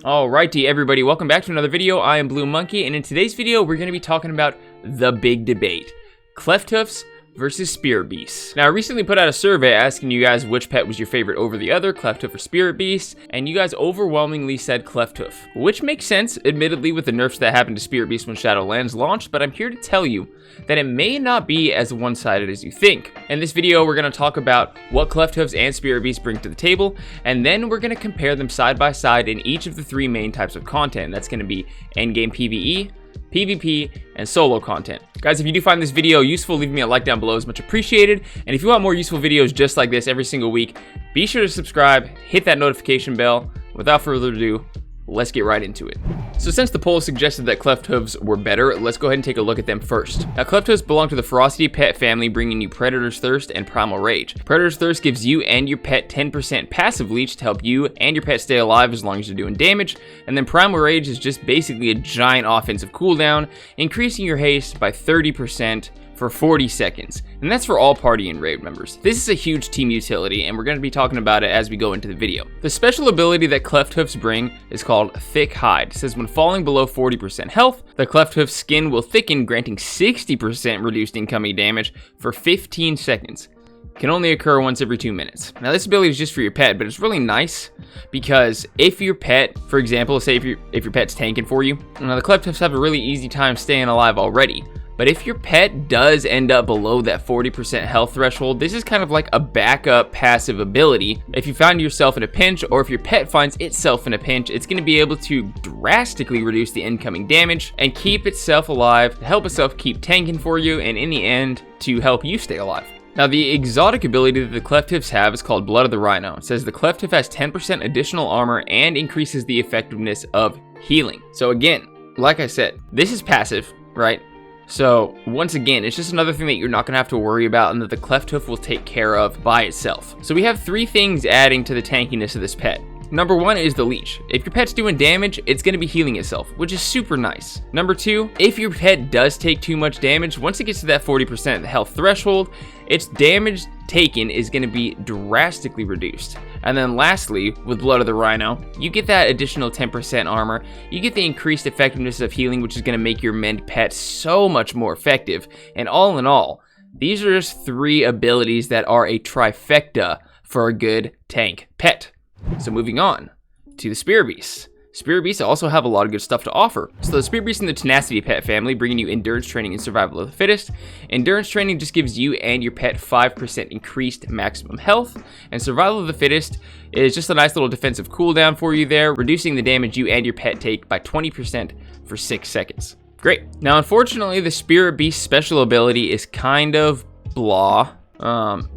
Alrighty everybody, welcome back to another video. I am Blue Monkey, and in today's video we're going to be talking about the big debate. Clefthoofs versus Spirit Beasts. Now, I recently put out a survey asking you guys which pet was your favorite over the other, Cleftoof or Spirit Beast, and you guys overwhelmingly said Cleftoof, which makes sense, admittedly, with the nerfs that happened to Spirit Beast when Shadowlands launched, but I'm here to tell you that it may not be as one-sided as you think. In this video, we're going to talk about what Clefthoofs and Spirit Beasts bring to the table, and then we're going to compare them side by side in each of the three main types of content. That's going to be endgame PvE, PvP, and solo content. Guys, if you do find this video useful, leave me a like down below, is much appreciated. And if you want more useful videos just like this every single week, be sure to subscribe, hit that notification bell. Without further ado, let's get right into it. So since the poll suggested that Clefthoofs were better, let's go ahead and take a look at them first. Now, Clefthoofs belong to the Ferocity pet family, bringing you Predator's Thirst and Primal Rage. Predator's Thirst gives you and your pet 10% passive leech to help you and your pet stay alive as long as you're doing damage, and then Primal Rage is just basically a giant offensive cooldown, increasing your haste by 30% for 40 seconds, and that's for all party and raid members. This is a huge team utility, and we're going to be talking about it as we go into the video. The special ability that Clefthoofs bring is called Thick Hide. It says when falling below 40% health, the Clefthoof's skin will thicken, granting 60% reduced incoming damage for 15 seconds. Can only occur once every 2 minutes. Now, this ability is just for your pet, but it's really nice because if your pet, for example, say if your pet's tanking for you, now the Clefthoofs have a really easy time staying alive already. But if your pet does end up below that 40% health threshold, this is kind of like a backup passive ability. If you find yourself in a pinch, or if your pet finds itself in a pinch, it's going to be able to drastically reduce the incoming damage and keep itself alive, to help itself keep tanking for you, and in the end, to help you stay alive. Now, the exotic ability that the Clefthoofs have is called Blood of the Rhino. It says the Cleftoof has 10% additional armor and increases the effectiveness of healing. So again, like I said, this is passive, right? So once again, it's just another thing that you're not going to have to worry about and that the Cleftoof will take care of by itself. So we have three things adding to the tankiness of this pet. Number one is the leech. If your pet's doing damage, it's going to be healing itself, which is super nice. Number two, if your pet does take too much damage, once it gets to that 40% health threshold, its damage taken is going to be drastically reduced. And then lastly, with Blood of the Rhino, you get that additional 10% armor, you get the increased effectiveness of healing, which is going to make your mend pet so much more effective. And all in all, these are just three abilities that are a trifecta for a good tank pet. So moving on to the Spirit Beasts. Spirit Beasts also have a lot of good stuff to offer. So the Spirit Beasts in the Tenacity pet family, bringing you Endurance Training and Survival of the Fittest. Endurance Training just gives you and your pet 5% increased maximum health, and Survival of the Fittest is just a nice little defensive cooldown for you there, reducing the damage you and your pet take by 20% for 6 seconds. Great. Now, unfortunately, the Spirit Beast special ability is kind of blah.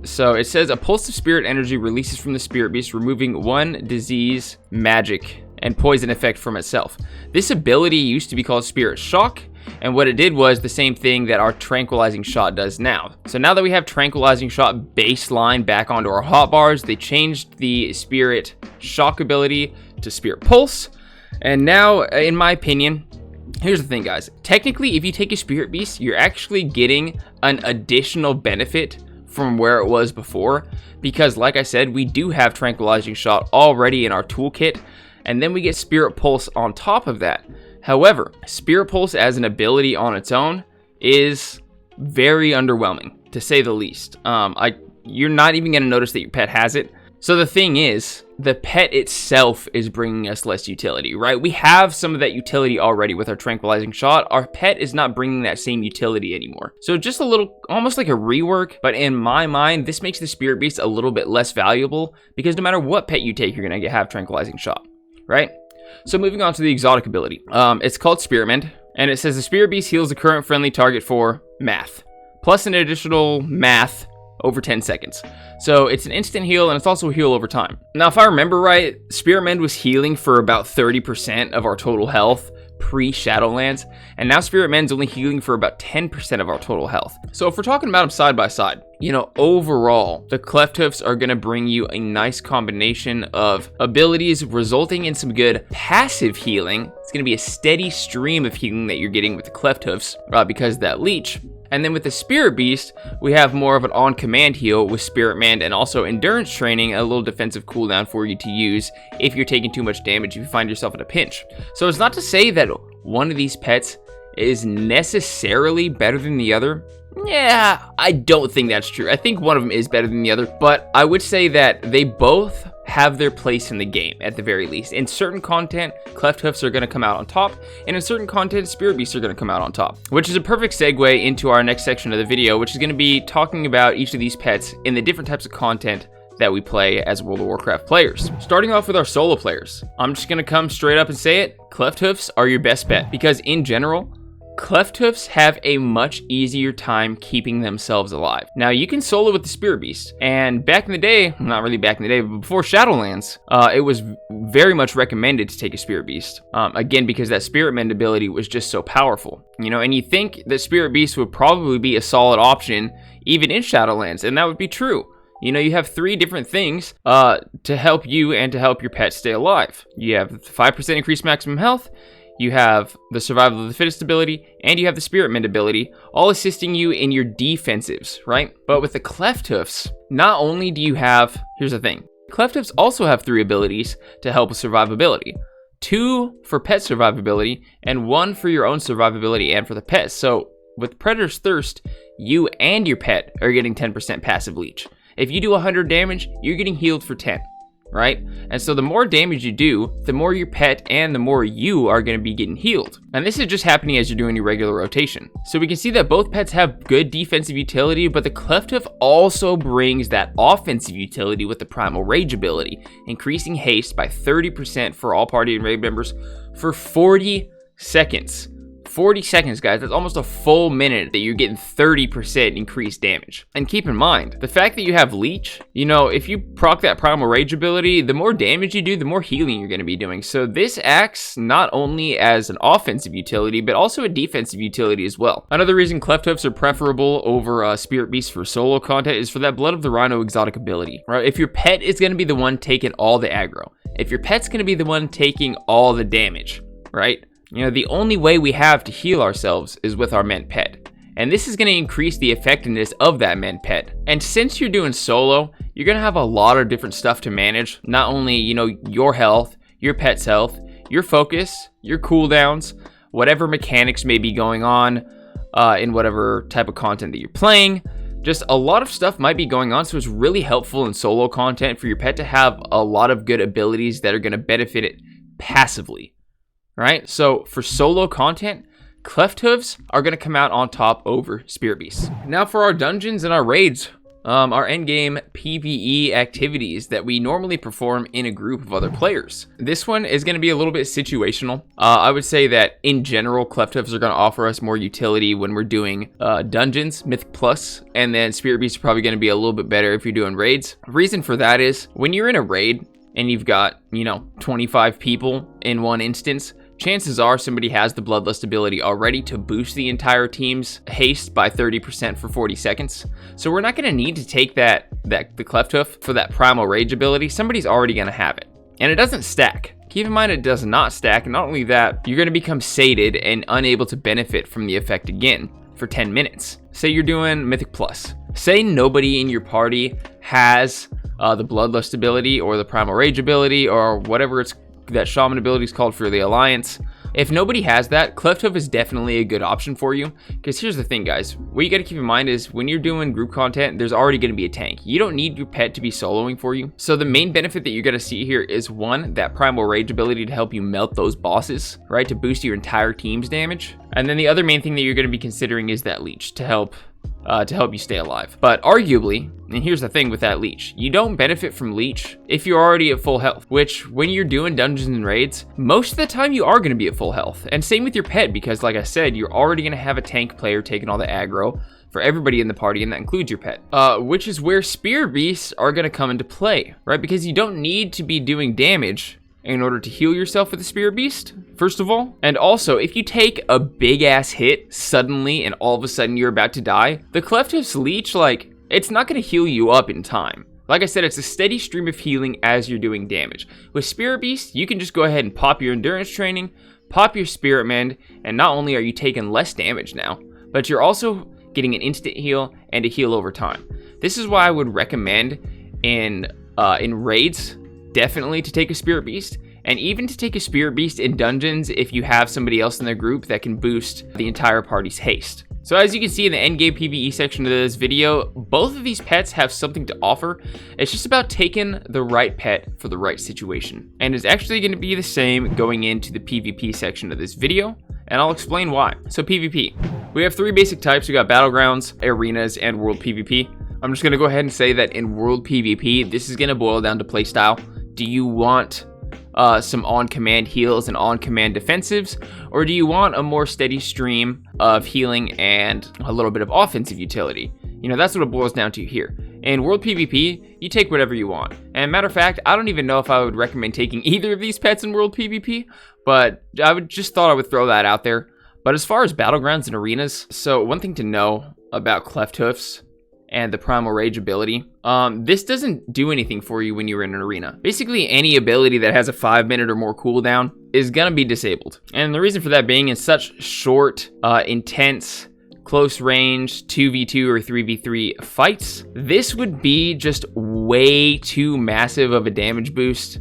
So it says a pulse of spirit energy releases from the Spirit Beast, removing one disease, magic, and poison effect from itself. This ability used to be called Spirit Shock, and what it did was the same thing that our Tranquilizing Shot does now. So now that we have Tranquilizing Shot baseline back onto our hotbars, they changed the Spirit Shock ability to Spirit Pulse, and now, in my opinion, here's the thing, guys. Technically, if you take a Spirit Beast, you're actually getting an additional benefit from where it was before, because like I said, we do have Tranquilizing Shot already in our toolkit, and then we get Spirit Pulse on top of that. However, Spirit Pulse as an ability on its own is very underwhelming, to say the least. You're not even going to notice that your pet has it. So the thing is, the pet itself is bringing us less utility, right? We have some of that utility already with our Tranquilizing Shot. Our pet is not bringing that same utility anymore. So just a little, almost like a rework, but in my mind, this makes the Spirit Beast a little bit less valuable, because no matter what pet you take, you're going to have Tranquilizing Shot, right? So moving on to the exotic ability. It's called Spirit Mend, and it says the Spirit Beast heals the current friendly target for math, plus an additional math over 10 seconds. So it's an instant heal, and it's also a heal over time. Now, if I remember right, Spirit Mend was healing for about 30% of our total health pre-Shadowlands, and now Spirit Mend's only healing for about 10% of our total health. So if we're talking about them side by side, you know, overall, the Clefthoofs are going to bring you a nice combination of abilities resulting in some good passive healing. It's going to be a steady stream of healing that you're getting with the Clefthoofs because of that leech. And then with the Spirit Beast, we have more of an on-command heal with Spirit Mend and also Endurance Training, a little defensive cooldown for you to use if you're taking too much damage, if you find yourself in a pinch. So it's not to say that one of these pets is necessarily better than the other. Yeah, I don't think that's true. I think one of them is better than the other, but I would say that they both have their place in the game, at the very least. In certain content, Clefthoofs are going to come out on top, and in certain content, Spirit Beasts are going to come out on top. Which is a perfect segue into our next section of the video, which is going to be talking about each of these pets in the different types of content that we play as World of Warcraft players. Starting off with our solo players, I'm just going to come straight up and say it, Clefthoofs are your best bet, because in general, Clefthoofs have a much easier time keeping themselves alive. Now, you can solo with the Spirit Beast, and back in the day, not really back in the day, but before Shadowlands, it was very much recommended to take a Spirit Beast. Again, because that Spirit Mend ability was just so powerful. You know, and you think that Spirit Beast would probably be a solid option even in Shadowlands, and that would be true. You know, you have 3 different things to help you and to help your pet stay alive. You have 5% increased maximum health, you have the Survival of the Fittest ability, and you have the Spirit Mend ability, all assisting you in your defensives, right? But with the Clefthoofs, not only do you have, here's the thing, Clefthoofs also have 3 abilities to help with survivability. 2 for pet survivability, and 1 for your own survivability and for the pet. So with Predator's Thirst, you and your pet are getting 10% passive leech. If you do 100 damage, you're getting healed for 10. Right? And so the more damage you do, the more your pet and the more you are going to be getting healed. And this is just happening as you're doing your regular rotation. So we can see that both pets have good defensive utility, but the Clefthoof also brings that offensive utility with the Primal Rage ability, increasing haste by 30% for all party and raid members for 40 seconds. 40 seconds, guys. That's almost a full minute that you're getting 30% increased damage. And keep in mind, the fact that you have Leech, you know, if you proc that Primal Rage ability, the more damage you do, the more healing you're going to be doing. So this acts not only as an offensive utility, but also a defensive utility as well. Another reason Clefthoofs are preferable over Spirit Beasts for solo content is for that Blood of the Rhino exotic ability, right? If your pet is going to be the one taking all the aggro, if your pet's going to be the one taking all the damage, right? You know, the only way we have to heal ourselves is with our Ment pet. And this is going to increase the effectiveness of that Ment pet. And since you're doing solo, you're going to have a lot of different stuff to manage. Not only, you know, your health, your pet's health, your focus, your cooldowns, whatever mechanics may be going on in whatever type of content that you're playing. Just a lot of stuff might be going on, so it's really helpful in solo content for your pet to have a lot of good abilities that are going to benefit it passively. Right? So for solo content, Clefthoofs are going to come out on top over Spirit Beasts. Now for our dungeons and our raids, our endgame PvE activities that we normally perform in a group of other players. This one is going to be a little bit situational. I would say that in general, Clefthoofs are going to offer us more utility when we're doing dungeons, Mythic Plus, and then Spirit Beasts are probably going to be a little bit better if you're doing raids. Reason for that is when you're in a raid and you've got, you know, 25 people in one instance, chances are somebody has the Bloodlust ability already to boost the entire team's haste by 30% for 40 seconds. So we're not going to need to take the Clefthoof for that Primal Rage ability. Somebody's already going to have it. And it doesn't stack. Keep in mind it does not stack, and not only that, you're going to become sated and unable to benefit from the effect again for 10 minutes. Say you're doing Mythic Plus. Say nobody in your party has the Bloodlust ability or the Primal Rage ability or whatever that Shaman ability is called for the Alliance. If nobody has that, Clefthoof is definitely a good option for you. Because here's the thing, guys. What you got to keep in mind is when you're doing group content, there's already going to be a tank. You don't need your pet to be soloing for you. So the main benefit that you're going to see here is, one, that Primal Rage ability to help you melt those bosses, right? To boost your entire team's damage. And then the other main thing that you're going to be considering is that Leech to help you stay alive. But arguably, and here's the thing with that Leech, you don't benefit from Leech if you're already at full health, which when you're doing dungeons and raids, most of the time you are going to be at full health. And same with your pet, because like I said, you're already going to have a tank player taking all the aggro for everybody in the party, and that includes your pet. Which is where Spirit Beasts are going to come into play, right? Because you don't need to be doing damage in order to heal yourself with the Spirit Beast, first of all. And also, if you take a big ass hit suddenly and all of a sudden you're about to die, the Clefthoof's Leech, like, it's not going to heal you up in time. Like I said, it's a steady stream of healing as you're doing damage. With Spirit Beast, you can just go ahead and pop your endurance training, pop your Spirit Mend, and not only are you taking less damage now, but you're also getting an instant heal and a heal over time. This is why I would recommend in raids, definitely to take a Spirit Beast, and even to take a Spirit Beast in dungeons if you have somebody else in their group that can boost the entire party's haste. So as you can see in the endgame PvE section of this video, both of these pets have something to offer. It's just about taking the right pet for the right situation. And it's actually going to be the same going into the PvP section of this video, and I'll explain why. So PvP. We have 3 basic types. We got Battlegrounds, Arenas, and World PvP. I'm just going to go ahead and say that in World PvP, this is going to boil down to playstyle. Do you want some on-command heals and on-command defensives, or do you want a more steady stream of healing and a little bit of offensive utility? You know, that's what it boils down to here. In World PvP, you take whatever you want. And matter of fact, I don't even know if I would recommend taking either of these pets in World PvP, but I just thought I would throw that out there. But as far as Battlegrounds and Arenas, so one thing to know about Clefthoofs and the Primal Rage ability, this doesn't do anything for you when you're in an arena. Basically, any ability that has a 5-minute or more cooldown is gonna be disabled. And the reason for that being, in such short, intense, close range 2v2 or 3v3 fights, this would be just way too massive of a damage boost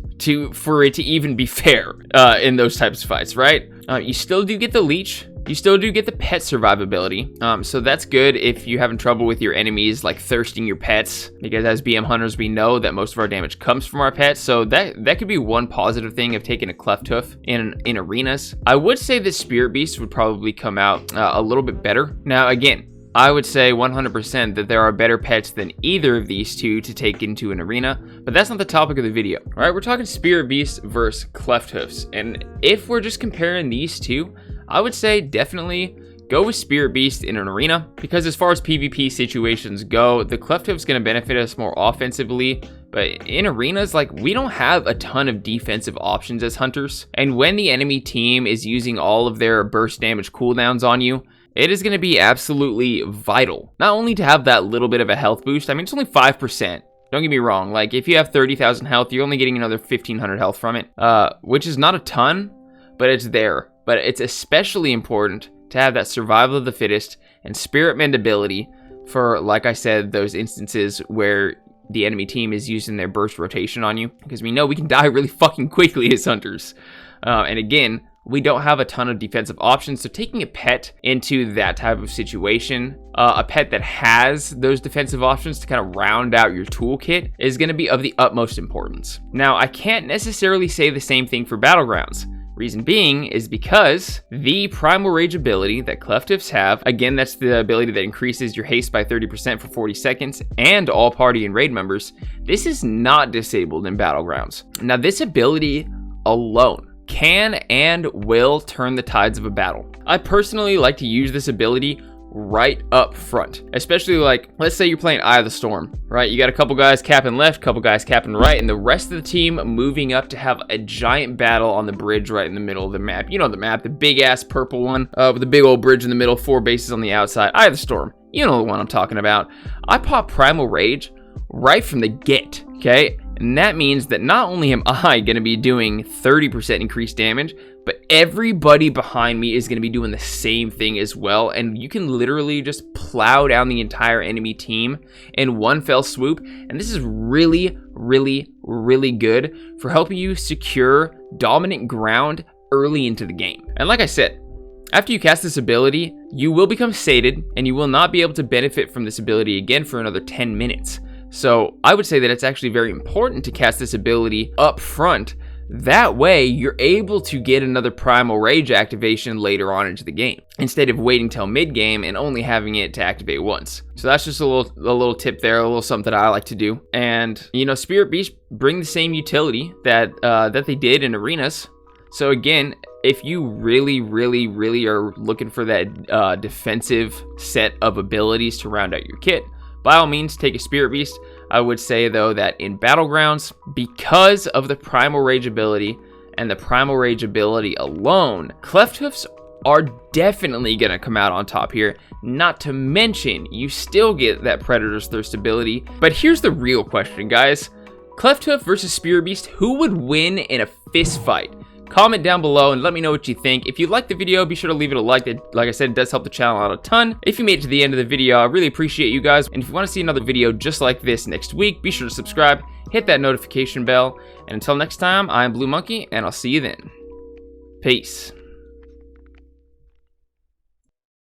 for it to even be fair in those types of fights, right? You still do get the leech. You still do get the pet survivability, so that's good if you're having trouble with your enemies, like thirsting your pets, because as BM hunters, we know that most of our damage comes from our pets, so that could be one positive thing of taking a Clefthoof in arenas. I would say the Spirit Beast would probably come out a little bit better. Now, again, I would say 100% that there are better pets than either of these two to take into an arena, but that's not the topic of the video. All right, we're talking Spirit Beast versus Clefthoofs, and if we're just comparing these two, I would say definitely go with Spirit Beast in an arena, because as far as PvP situations go, the Clefthoof is going to benefit us more offensively, but in arenas, like, we don't have a ton of defensive options as hunters, and when the enemy team is using all of their burst damage cooldowns on you, it is going to be absolutely vital, not only to have that little bit of a health boost. I mean, it's only 5%. Don't get me wrong, like, if you have 30,000 health, you're only getting another 1,500 health from it, which is not a ton, but it's there. But it's especially important to have that survival of the fittest and spirit mendability for, like I said, those instances where the enemy team is using their burst rotation on you, because we know we can die really fucking quickly as hunters. And again, we don't have a ton of defensive options, so taking a pet into that type of situation, a pet that has those defensive options to kind of round out your toolkit, is going to be of the utmost importance. Now, I can't necessarily say the same thing for Battlegrounds. Reason being is because the Primal Rage ability that Clefthoofs have, again, that's the ability that increases your haste by 30% for 40 seconds, and all party and raid members, this is not disabled in Battlegrounds. Now, this ability alone can and will turn the tides of a battle. I personally like to use this ability right up front, especially, like, let's say you're playing Eye of the Storm, right? You got a couple guys capping left, couple guys capping right, and the rest of the team moving up to have a giant battle on the bridge right in the middle of the map. You know the map, the big ass purple one with the big old bridge in the middle, 4 bases on the outside. Eye of the Storm, you know the one I'm talking about. I pop Primal Rage right from the get, okay? And that means that not only am I going to be doing 30% increased damage, but everybody behind me is going to be doing the same thing as well. And you can literally just plow down the entire enemy team in one fell swoop. And this is really, really, really good for helping you secure dominant ground early into the game. And like I said, after you cast this ability, you will become sated, and you will not be able to benefit from this ability again for another 10 minutes. So I would say that it's actually very important to cast this ability up front. That way, you're able to get another Primal Rage activation later on into the game, instead of waiting till mid-game and only having it to activate once. So that's just a little tip there, a little something that I like to do. And, you know, Spirit Beast bring the same utility that they did in arenas. So again, if you really, really, really are looking for that defensive set of abilities to round out your kit, by all means, take a Spirit Beast. I would say, though, that in Battlegrounds, because of the Primal Rage ability and the Primal Rage ability alone, Clefthoofs are definitely going to come out on top here. Not to mention, you still get that Predator's Thirst ability. But here's the real question, guys. Clefthoof versus Spirit Beast, who would win in a fist fight? Comment down below and let me know what you think. If you liked the video, be sure to leave it a like. Like I said, it does help the channel out a ton. If you made it to the end of the video, I really appreciate you guys. And if you want to see another video just like this next week, be sure to subscribe, hit that notification bell. And until next time, I'm Blue Monkey, and I'll see you then. Peace.